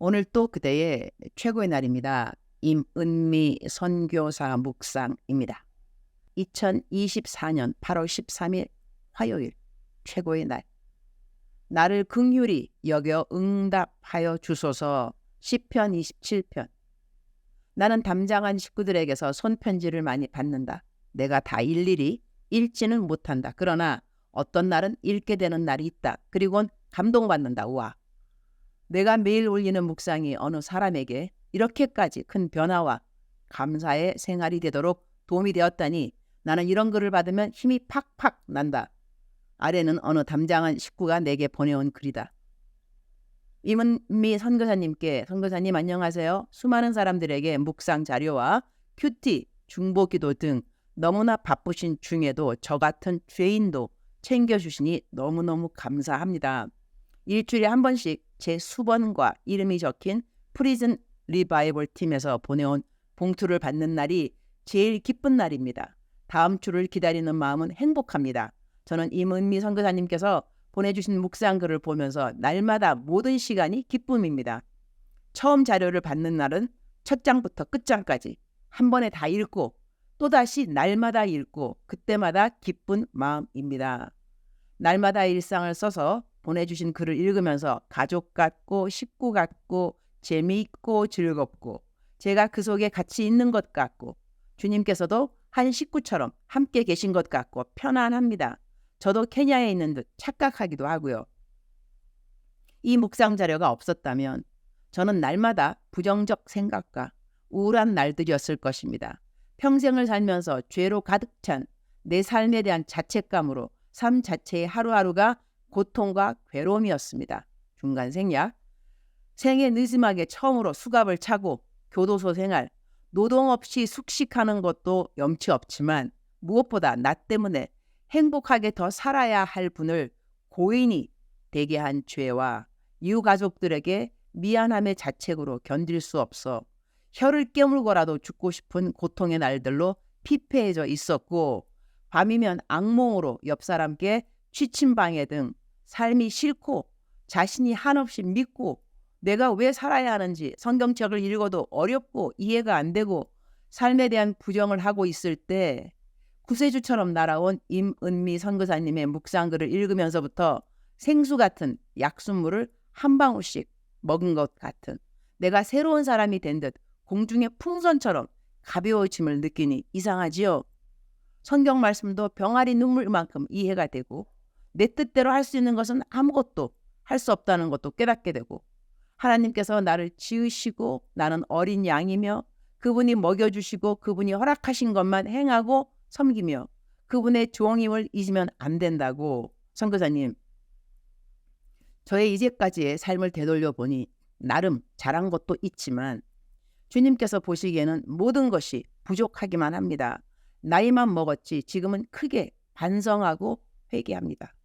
오늘 또 그대의 최고의 날입니다. 임은미 선교사 묵상입니다. 2024년 8월 13일 화요일 최고의 날. 나를 긍휼히 여겨 응답하여 주소서. 시편 27편. 나는 담장한 식구들에게서 손편지를 많이 받는다. 내가 다 일일이 읽지는 못한다. 그러나 어떤 날은 읽게 되는 날이 있다. 그리고는 감동받는다. 우와. 내가 매일 올리는 묵상이 어느 사람에게 이렇게까지 큰 변화와 감사의 생활이 되도록 도움이 되었다니 나는 이런 글을 받으면 힘이 팍팍 난다. 아래는 어느 담장한 식구가 내게 보내온 글이다. 임은미 선교사님께, 선교사님 안녕하세요. 수많은 사람들에게 묵상 자료와 큐티, 중보기도 등 너무나 바쁘신 중에도 저 같은 죄인도 챙겨주시니 너무너무 감사합니다. 일주일에 한 번씩 제 수번과 이름이 적힌 프리즌 리바이벌 팀에서 보내온 봉투를 받는 날이 제일 기쁜 날입니다. 다음 주를 기다리는 마음은 행복합니다. 저는 임은미 선교사님께서 보내주신 묵상글을 보면서 날마다 모든 시간이 기쁨입니다. 처음 자료를 받는 날은 첫 장부터 끝장까지 한 번에 다 읽고 또다시 날마다 읽고 그때마다 기쁜 마음입니다. 날마다 일상을 써서 보내주신 글을 읽으면서 가족 같고 식구 같고 재미있고 즐겁고 제가 그 속에 같이 있는 것 같고 주님께서도 한 식구처럼 함께 계신 것 같고 편안합니다. 저도 케냐에 있는 듯 착각하기도 하고요. 이 묵상 자료가 없었다면 저는 날마다 부정적 생각과 우울한 날들이었을 것입니다. 평생을 살면서 죄로 가득 찬 내 삶에 대한 자책감으로 삶 자체의 하루하루가 고통과 괴로움이었습니다. 중간 생략. 생애 느지막에 처음으로 수갑을 차고 교도소 생활, 노동 없이 숙식하는 것도 염치 없지만 무엇보다 나 때문에 행복하게 더 살아야 할 분을 고인이 되게 한 죄와 이웃 가족들에게 미안함의 자책으로 견딜 수 없어 혀를 깨물고라도 죽고 싶은 고통의 날들로 피폐해져 있었고 밤이면 악몽으로 옆 사람께 취침방해 등 삶이 싫고 자신이 한없이 믿고 내가 왜 살아야 하는지 성경책을 읽어도 어렵고 이해가 안 되고 삶에 대한 부정을 하고 있을 때 구세주처럼 날아온 임은미 선교사님의 묵상글을 읽으면서부터 생수 같은 약수물을 한 방울씩 먹은 것 같은 내가 새로운 사람이 된 듯 공중의 풍선처럼 가벼워짐을 느끼니 이상하지요. 성경 말씀도 병아리 눈물만큼 이해가 되고 내 뜻대로 할 수 있는 것은 아무것도 할 수 없다는 것도 깨닫게 되고 하나님께서 나를 지으시고 나는 어린 양이며 그분이 먹여주시고 그분이 허락하신 것만 행하고 섬기며 그분의 종임을 잊으면 안 된다고. 선교사님, 저의 이제까지의 삶을 되돌려 보니 나름 잘한 것도 있지만 주님께서 보시기에는 모든 것이 부족하기만 합니다. 나이만 먹었지 지금은 크게 반성하고 회개합니다.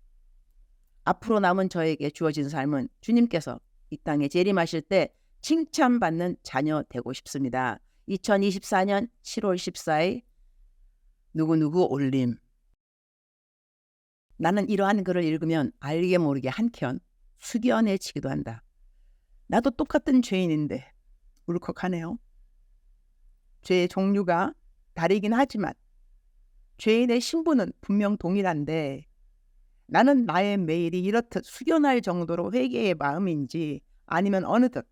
앞으로 남은 저에게 주어진 삶은 주님께서 이 땅에 재림하실 때 칭찬받는 자녀 되고 싶습니다. 2024년 7월 14일 누구누구 올림. 나는 이러한 글을 읽으면 알게 모르게 한켠 숙연해지기도 한다. 나도 똑같은 죄인인데 울컥하네요. 죄의 종류가 다르긴 하지만 죄인의 신분은 분명 동일한데 나는 나의 매일이 이렇듯 숙연할 정도로 회개의 마음인지 아니면 어느덧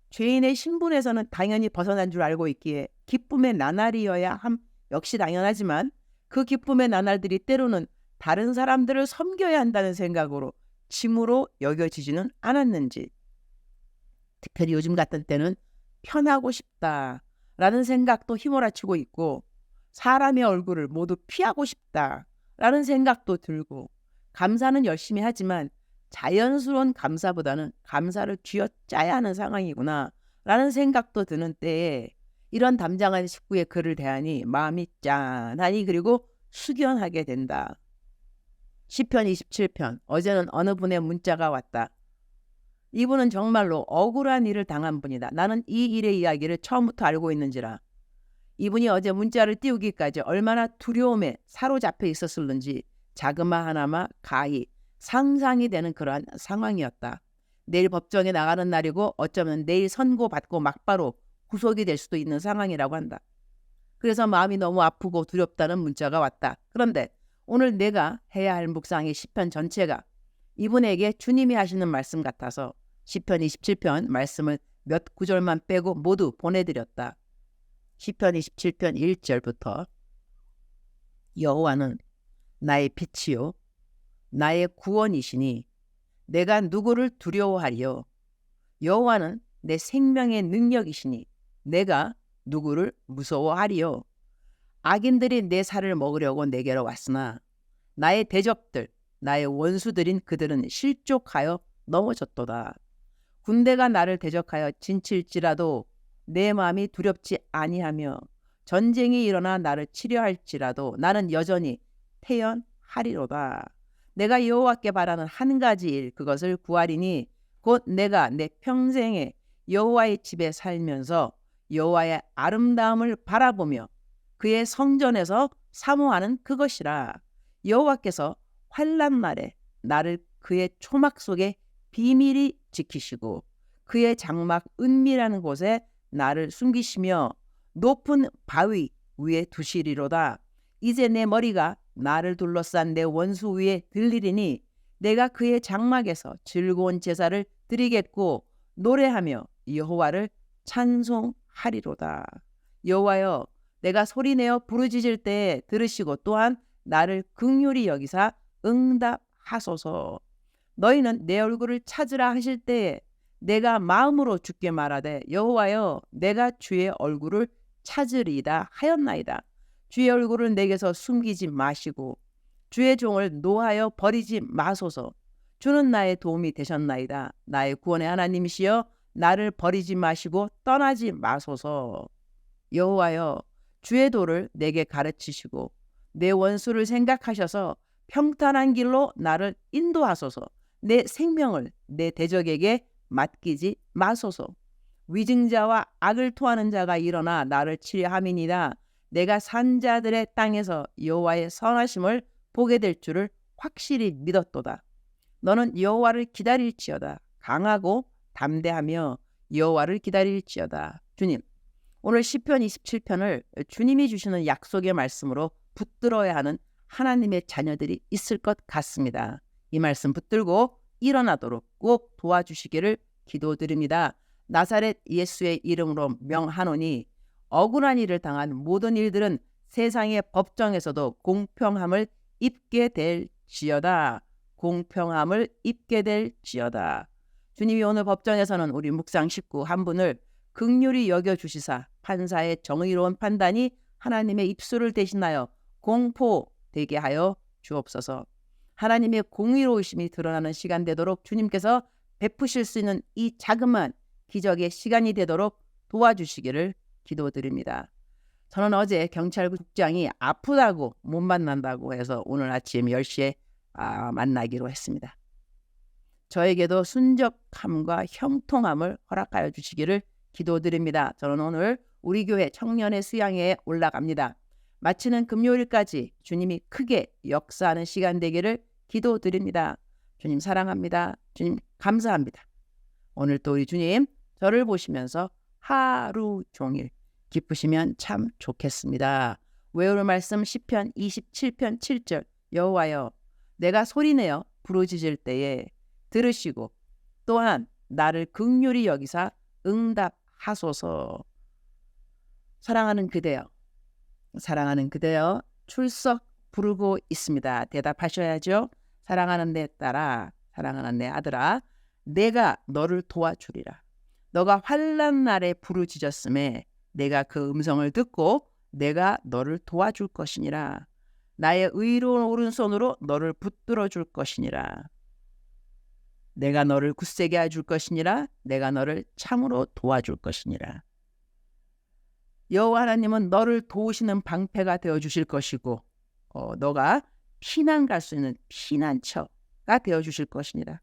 죄인의 신분에서는 당연히 벗어난 줄 알고 있기에 기쁨의 나날이어야 함 역시 당연하지만 그 기쁨의 나날들이 때로는 다른 사람들을 섬겨야 한다는 생각으로 짐으로 여겨지지는 않았는지 특별히 요즘 같은 때는 편하고 싶다라는 생각도 휘몰아치고 있고 사람의 얼굴을 모두 피하고 싶다라는 생각도 들고 감사는 열심히 하지만 자연스러운 감사보다는 감사를 쥐어짜야 하는 상황이구나 라는 생각도 드는 때에 이런 담장한 식구의 글을 대하니 마음이 짠하니 그리고 숙연하게 된다. 시편 27편. 어제는 어느 분의 문자가 왔다. 이분은 정말로 억울한 일을 당한 분이다. 나는 이 일의 이야기를 처음부터 알고 있는지라. 이분이 어제 문자를 띄우기까지 얼마나 두려움에 사로잡혀 있었을는지 자그마하나마 가히 상상이 되는 그러한 상황이었다. 내일 법정에 나가는 날이고 어쩌면 내일 선고받고 막바로 구속이 될 수도 있는 상황이라고 한다. 그래서 마음이 너무 아프고 두렵다는 문자가 왔다. 그런데 오늘 내가 해야 할 묵상의 시편 전체가 이분에게 주님이 하시는 말씀 같아서 시편 27편 말씀을 몇 구절만 빼고 모두 보내드렸다. 시편 27편 1절부터 여호와는 나의 빛이요 나의 구원이시니 내가 누구를 두려워하리요. 여호와는 내 생명의 능력이시니 내가 누구를 무서워하리요. 악인들이 내 살을 먹으려고 내게로 왔으나 나의 대적들 나의 원수들인 그들은 실족하여 넘어졌도다. 군대가 나를 대적하여 진칠지라도 내 마음이 두렵지 아니하며 전쟁이 일어나 나를 치려할지라도 나는 여전히 태연하리로다. 내가 여호와께 바라는 한 가지 일 그것을 구하리니 곧 내가 내 평생에 여호와의 집에 살면서 여호와의 아름다움을 바라보며 그의 성전에서 사모하는 그것이라. 여호와께서 환난 날에 나를 그의 초막 속에 비밀히 지키시고 그의 장막 은밀한 곳에 나를 숨기시며 높은 바위 위에 두시리로다. 이제 내 머리가 나를 둘러싼 내 원수 위에 들리리니 내가 그의 장막에서 즐거운 제사를 드리겠고 노래하며 여호와를 찬송하리로다. 여호와여 내가 소리내어 부르짖을 때에 들으시고 또한 나를 긍휼히 여기사 응답하소서. 너희는 내 얼굴을 찾으라 하실 때에 내가 마음으로 주께 말하되 여호와여 내가 주의 얼굴을 찾으리이다 하였나이다. 주의 얼굴을 내게서 숨기지 마시고 주의 종을 노하여 버리지 마소서. 주는 나의 도움이 되셨나이다. 나의 구원의 하나님이시여 나를 버리지 마시고 떠나지 마소서. 여호와여 주의 도를 내게 가르치시고 내 원수를 생각하셔서 평탄한 길로 나를 인도하소서. 내 생명을 내 대적에게 맡기지 마소서. 위증자와 악을 토하는 자가 일어나 나를 치려함이니라. 내가 산자들의 땅에서 여호와의 선하심을 보게 될 줄을 확실히 믿었도다. 너는 여호와를 기다릴지어다. 강하고 담대하며 여호와를 기다릴지어다. 주님, 오늘 시편 27편을 주님이 주시는 약속의 말씀으로 붙들어야 하는 하나님의 자녀들이 있을 것 같습니다. 이 말씀 붙들고 일어나도록 꼭 도와주시기를 기도드립니다. 나사렛 예수의 이름으로 명하노니 억울한 일을 당한 모든 일들은 세상의 법정에서도 공평함을 입게 될지어다. 공평함을 입게 될지어다. 주님이 오늘 법정에서는 우리 묵상 식구 한 분을 긍휼히 여겨주시사 판사의 정의로운 판단이 하나님의 입술을 대신하여 공포되게 하여 주옵소서. 하나님의 공의로우심이 드러나는 시간 되도록 주님께서 베푸실 수 있는 이 자그마한 기적의 시간이 되도록 도와주시기를 기도드립니다. 저는 어제 경찰국장이 아프다고 못 만난다고 해서 오늘 아침 10시에 만나기로 했습니다. 저에게도 순적함과 형통함을 허락하여 주시기를 기도드립니다. 저는 오늘 우리 교회 청년의 수양회에 올라갑니다. 마치는 금요일까지 주님이 크게 역사하는 시간 되기를 기도드립니다. 주님 사랑합니다. 주님 감사합니다. 오늘 또 우리 주님 저를 보시면서 하루 종일 기쁘시면 참 좋겠습니다. 외울 말씀 시편 27편 7절 여호와여 내가 소리내어 부르짖을 때에 들으시고 또한 나를 긍휼히 여기사 응답하소서. 사랑하는 그대여 사랑하는 그대여 출석 부르고 있습니다. 대답하셔야죠. 사랑하는 내 딸아 사랑하는 내 아들아 내가 너를 도와주리라. 너가 환난 날에 부르짖었음에 내가 그 음성을 듣고 내가 너를 도와줄 것이니라. 나의 의로운 오른손으로 너를 붙들어 줄 것이니라. 내가 너를 굳세게 해줄 것이니라. 내가 너를 참으로 도와줄 것이니라. 여호와 하나님은 너를 도우시는 방패가 되어주실 것이고 너가 피난 갈 수 있는 피난처가 되어주실 것이니라.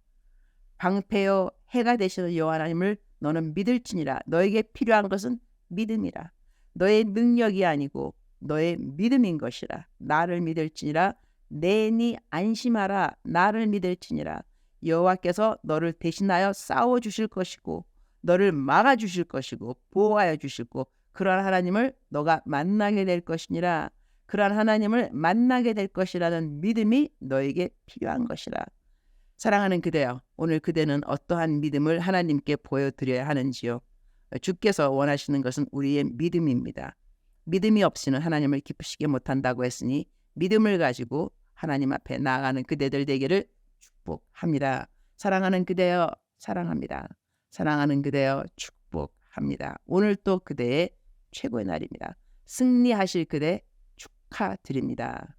방패요 해가 되시는 여호와 하나님을 너는 믿을지니라. 너에게 필요한 것은 믿음이라. 너의 능력이 아니고 너의 믿음인 것이라. 나를 믿을지니라. 내니 안심하라. 나를 믿을지니라. 여호와께서 너를 대신하여 싸워 주실 것이고 너를 막아 주실 것이고 보호하여 주시고 그러한 하나님을 너가 만나게 될 것이니라. 그러한 하나님을 만나게 될 것이라는 믿음이 너에게 필요한 것이라. 사랑하는 그대여, 오늘 그대는 어떠한 믿음을 하나님께 보여드려야 하는지요? 주께서 원하시는 것은 우리의 믿음입니다. 믿음이 없이는 하나님을 기쁘시게 못한다고 했으니 믿음을 가지고 하나님 앞에 나아가는 그대들 되기를 축복합니다. 사랑하는 그대여, 사랑합니다. 사랑하는 그대여, 축복합니다. 오늘 또 그대의 최고의 날입니다. 승리하실 그대 축하드립니다.